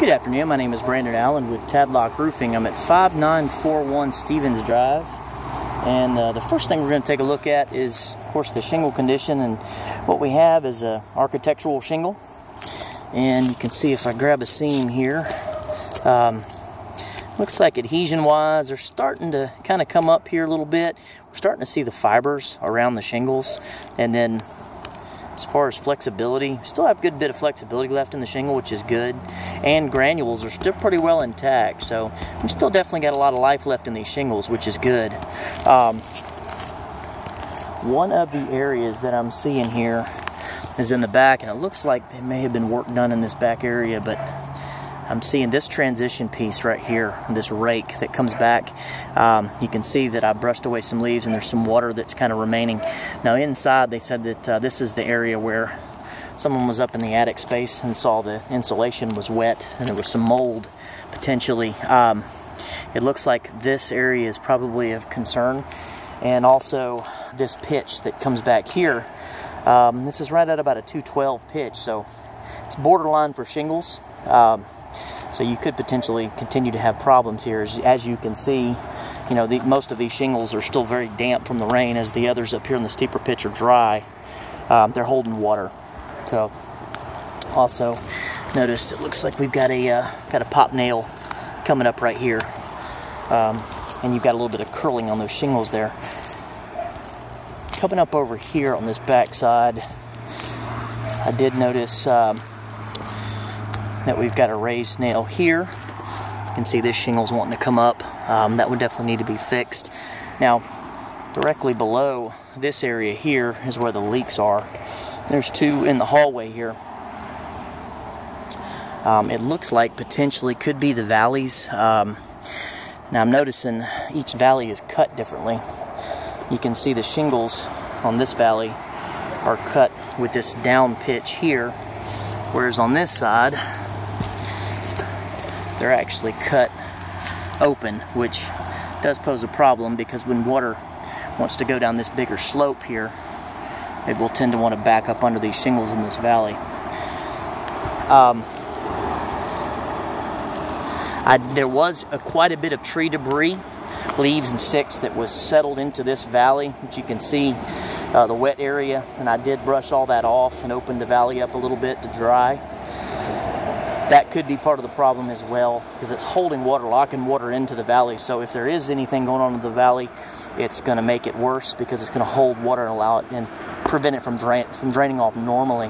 Good afternoon, my name is Brandon Allen with Tadlock Roofing. I'm at 5941 Stevens Drive, and the first thing we're going to take a look at is, of course, the shingle condition. And what we have is a architectural shingle, and you can see if I grab a seam here, looks like adhesion wise they're starting to kind of come up here a little bit. We're starting to see the fibers around the shingles, and then as far as flexibility, still have a good bit of flexibility left in the shingle, which is good. And granules are still pretty well intact, so we still definitely got a lot of life left in these shingles, which is good. One of the areas that I'm seeing here is in the back, and it looks like there may have been work done in this back area, but I'm seeing this transition piece right here, this rake that comes back. You can see that I brushed away some leaves and there's some water that's kind of remaining. Now inside they said that this is the area where someone was up in the attic space and saw the insulation was wet and there was some mold potentially. It looks like this area is probably of concern, and also this pitch that comes back here. This is right at about a 212 pitch, so it's borderline for shingles. So you could potentially continue to have problems here. As you can see, you know, most of these shingles are still very damp from the rain, as the others up here in the steeper pitch are dry. They're holding water. So also notice it looks like we've got a pop nail coming up right here, and you've got a little bit of curling on those shingles there. Coming up over here on this back side, I did notice that we've got a raised nail here. You can see this shingle's wanting to come up. That would definitely need to be fixed. Now, directly below this area here is where the leaks are. There's two in the hallway here. It looks like potentially could be the valleys. Now I'm noticing each valley is cut differently. You can see the shingles on this valley are cut with this down pitch here, whereas on this side they're actually cut open, which does pose a problem because when water wants to go down this bigger slope here, it will tend to want to back up under these shingles in this valley. There was quite a bit of tree debris, leaves and sticks that was settled into this valley, which you can see the wet area, and I did brush all that off and open the valley up a little bit to dry. That could be part of the problem as well, because it's holding water, locking water into the valley. So if there is anything going on in the valley, it's going to make it worse because it's going to hold water and allow it and prevent it from draining off normally.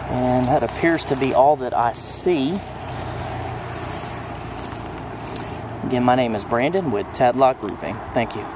And that appears to be all that I see. Again, my name is Brandon with Tadlock Roofing. Thank you.